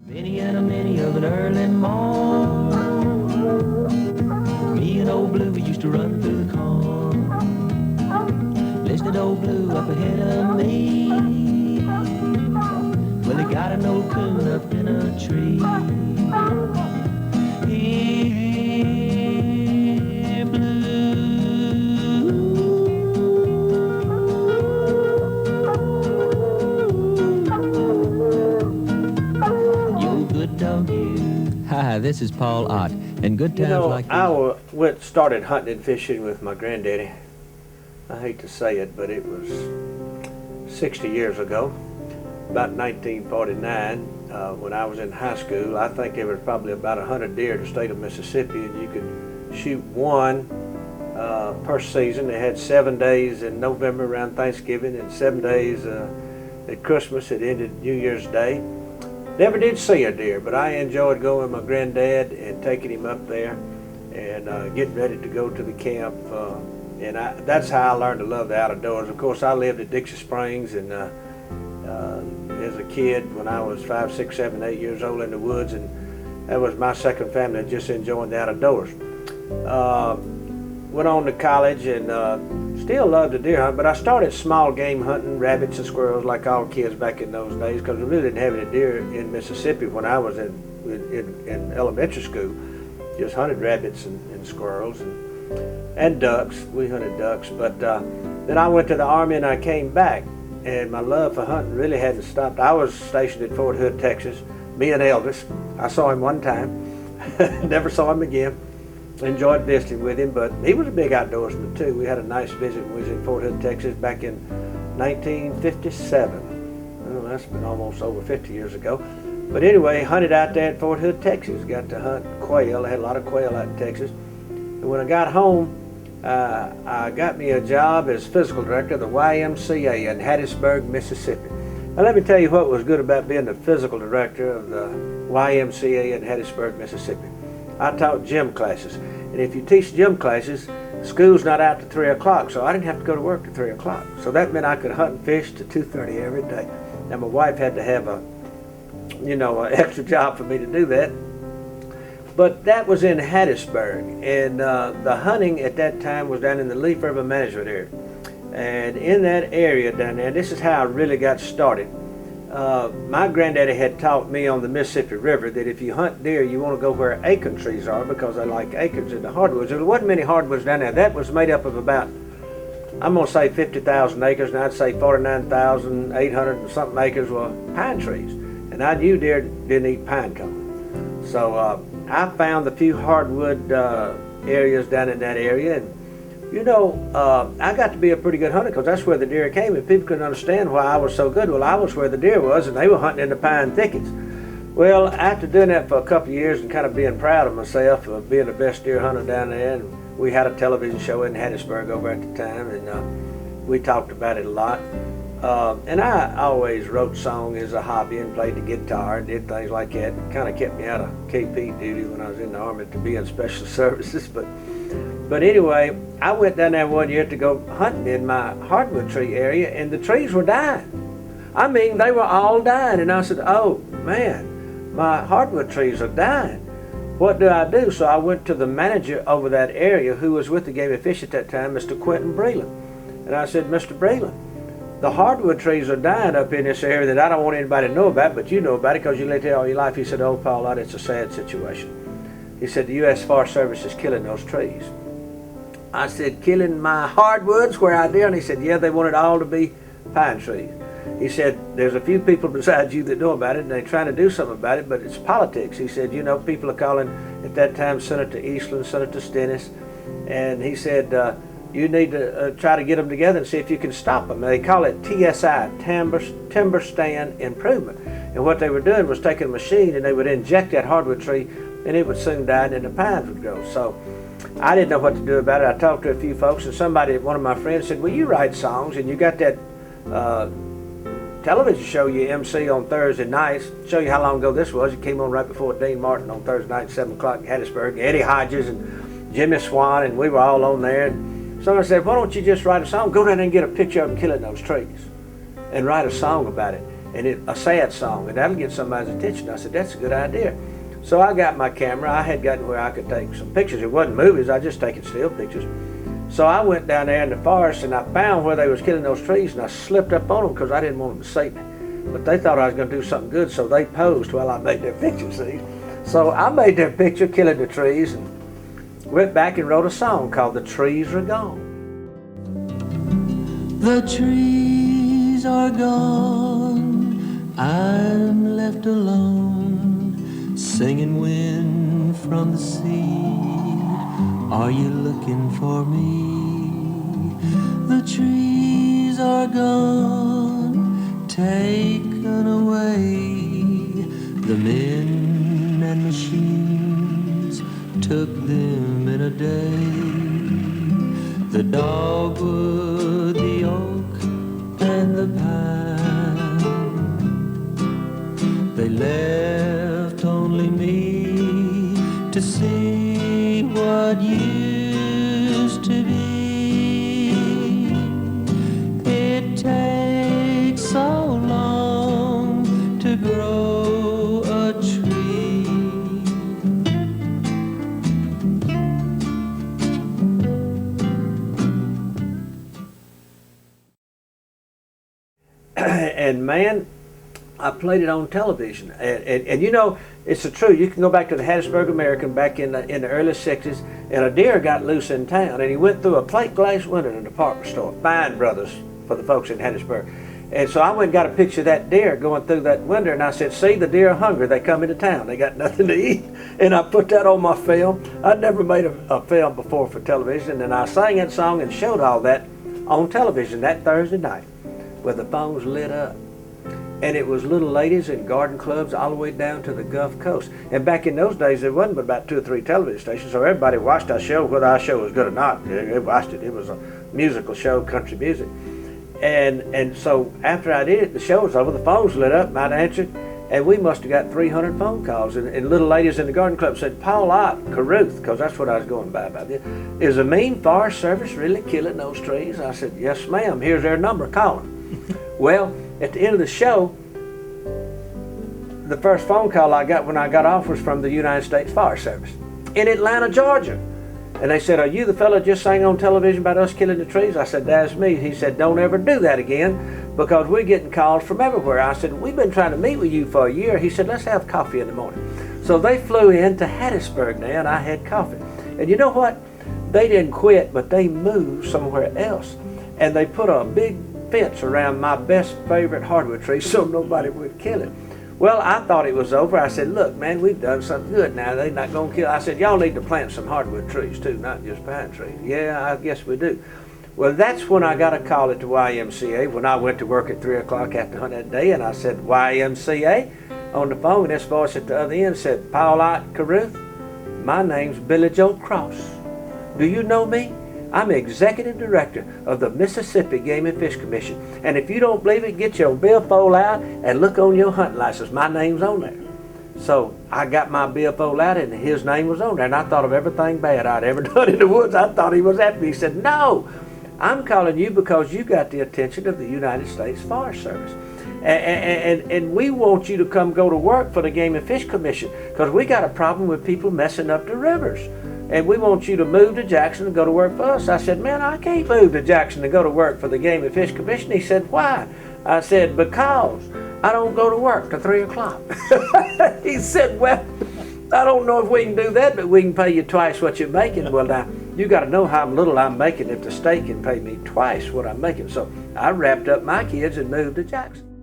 Many and a many of an early morn, me and old Blue, we used to run through the corn. Listening to old Blue up ahead of me. Well, he got an old coon up in a tree. Here, Blue, you good dog, you. Hi, this is Paul Ott, and good times like these. Started hunting and fishing with my granddaddy. I hate to say it, but it was 60 years ago, about 1949, when I was in high school. I think there was probably about 100 deer in the state of Mississippi, and you could shoot one per season. They had 7 days in November around Thanksgiving and 7 days at Christmas. It ended New Year's Day. Never did see a deer, but I enjoyed going with my granddad and taking him up there and getting ready to go to the camp. That's how I learned to love the outdoors. Of course, I lived at Dixie Springs, and as a kid, when I was 5, 6, 7, 8 years old in the woods, and that was my second family, just enjoying the outdoors. Went on to college and still loved the deer hunt, but I started small game hunting, rabbits and squirrels like all kids back in those days, because we really didn't have any deer in Mississippi when I was in elementary school. Just hunted rabbits and squirrels and ducks. We hunted ducks, but then I went to the Army and I came back, and my love for hunting really hadn't stopped. I was stationed at Fort Hood, Texas. Me and Elvis. I saw him one time, never saw him again. Enjoyed visiting with him, but he was a big outdoorsman too. We had a nice visit when we was in Fort Hood, Texas back in 1957. Well, that's been almost over 50 years ago. But anyway, hunted out there at Fort Hood, Texas. Got to hunt quail. I had a lot of quail out in Texas. And when I got home, I got me a job as physical director of the YMCA in Hattiesburg, Mississippi. Now let me tell you what was good about being the physical director of the YMCA in Hattiesburg, Mississippi. I taught gym classes, and if you teach gym classes, school's not out to 3 o'clock, so I didn't have to go to work at 3 o'clock. So that meant I could hunt and fish to 2:30 every day. Now my wife had to have an extra job for me to do that. But that was in Hattiesburg, and the hunting at that time was down in the Leaf River Management area. And in that area down there, this is how I really got started. My granddaddy had taught me on the Mississippi River that if you hunt deer, you want to go where acorn trees are, because they like acorns in the hardwoods. There wasn't many hardwoods down there. That was made up of about, I'm going to say 50,000 acres, and I'd say 49,800 and something acres were pine trees. And I knew deer didn't eat pine cone. So I found a few hardwood areas down in that area, and I got to be a pretty good hunter because that's where the deer came, and people couldn't understand why I was so good. Well, I was where the deer was, and they were hunting in the pine thickets. Well, after doing that for a couple of years and kind of being proud of myself of being the best deer hunter down there, and we had a television show in Hattiesburg over at the time, and we talked about it a lot. And I always wrote songs as a hobby and played the guitar and did things like that. It kind of kept me out of KP duty when I was in the Army to be in special services. But anyway, I went down there one year to go hunting in my hardwood tree area, and the trees were dying. I mean, they were all dying. And I said, oh man, my hardwood trees are dying. What do I do? So I went to the manager over that area, who was with the Game and Fish at that time, Mr. Quentin Breland. And I said, Mr. Breland, the hardwood trees are dying up in this area that I don't want anybody to know about, but you know about it because you lived here all your life. He said, oh, Paul, it's a sad situation. He said, the U.S. Forest Service is killing those trees. I said, killing my hardwoods where I did? And he said, yeah, they want it all to be pine trees. He said, there's a few people besides you that know about it, and they're trying to do something about it, but it's politics. He said, people are calling at that time Senator Eastland, Senator Stennis, and he said, you need to try to get them together and see if you can stop them. They call it TSI, Timber Stand Improvement. And what they were doing was taking a machine and they would inject that hardwood tree, and it would soon die, and then the pines would grow. So I didn't know what to do about it. I talked to a few folks, and one of my friends said, well, you write songs, and you got that television show you MC on Thursday nights. Show you how long ago this was. It came on right before Dean Martin on Thursday night at 7 o'clock in Hattiesburg. Eddie Hodges and Jimmy Swan, and we were all on there. And someone said, why don't you just write a song? Go down there and get a picture of them killing those trees and write a song about it. and a sad song, and that'll get somebody's attention. I said, that's a good idea. So I got my camera. I had gotten where I could take some pictures. It wasn't movies, I just taking still pictures. So I went down there in the forest and I found where they was killing those trees, and I slipped up on them because I didn't want them to see me. But they thought I was going to do something good, so they posed while I made their picture, see. So I made their picture killing the trees and went back and wrote a song called The Trees Are Gone. The trees are gone, I'm left alone, singing wind from the sea. Are you looking for me? The trees are gone, taken away. The men and machines took them in a day. The dogwood, the oak, and the pine, they left only me to see what used to be. It takes so long to grow a tree. And man, I played it on television, and you know, it's the truth. You can go back to the Hattiesburg American back in the early 60s, and a deer got loose in town, and he went through a plate glass window in a department store, Fine Brothers for the folks in Hattiesburg. And so I went and got a picture of that deer going through that window, and I said, see, the deer are hungry. They come into town. They got nothing to eat. And I put that on my film. I'd never made a film before for television, and I sang that song and showed all that on television that Thursday night with the phones lit up. And it was little ladies in garden clubs all the way down to the Gulf Coast. And back in those days, there wasn't but about 2 or 3 television stations, so everybody watched our show, whether our show was good or not. They watched it. It was a musical show, country music. And so after I did it, the show was over, the phones lit up, and I'd answered, and we must have got 300 phone calls. And little ladies in the garden club said, Paul Ott, Caruth, because that's what I was going by this, is the Maine Forest Service really killing those trees? I said, yes, ma'am. Here's their number, call them. Well, at the end of the show, the first phone call I got when I got off was from the United States Forest Service in Atlanta, Georgia. And they said, are you the fellow just sang on television about us killing the trees? I said, that's me. He said, don't ever do that again because we're getting calls from everywhere. I said, we've been trying to meet with you for a year. He said, let's have coffee in the morning. So they flew in to Hattiesburg now, and I had coffee. And you know what? They didn't quit, but they moved somewhere else. And they put a big fence around my best favorite hardwood tree so nobody would kill it. Well, I thought it was over. I said, look, man, we've done something good now. They're not going to kill. I said, y'all need to plant some hardwood trees too, not just pine trees. Yeah, I guess we do. Well, that's when I got a call at the YMCA when I went to work at 3 o'clock after that day, and I said, YMCA on the phone, and this voice at the other end said, Paul Ott, Caruth, my name's Billy Joe Cross. Do you know me? I'm executive director of the Mississippi Game and Fish Commission. And if you don't believe it, get your billfold out and look on your hunting license. My name's on there. So I got my billfold out and his name was on there. And I thought of everything bad I'd ever done in the woods. I thought he was after me. He said, no, I'm calling you because you got the attention of the United States Forest Service. And we want you to come go to work for the Game and Fish Commission because we got a problem with people messing up the rivers. And we want you to move to Jackson and go to work for us. I said, man, I can't move to Jackson to go to work for the Game and Fish Commission. He said, why? I said, because I don't go to work till 3 o'clock. He said, well, I don't know if we can do that, but we can pay you twice what you're making. Well, now, you got to know how little I'm making if the state can pay me twice what I'm making. So I wrapped up my kids and moved to Jackson.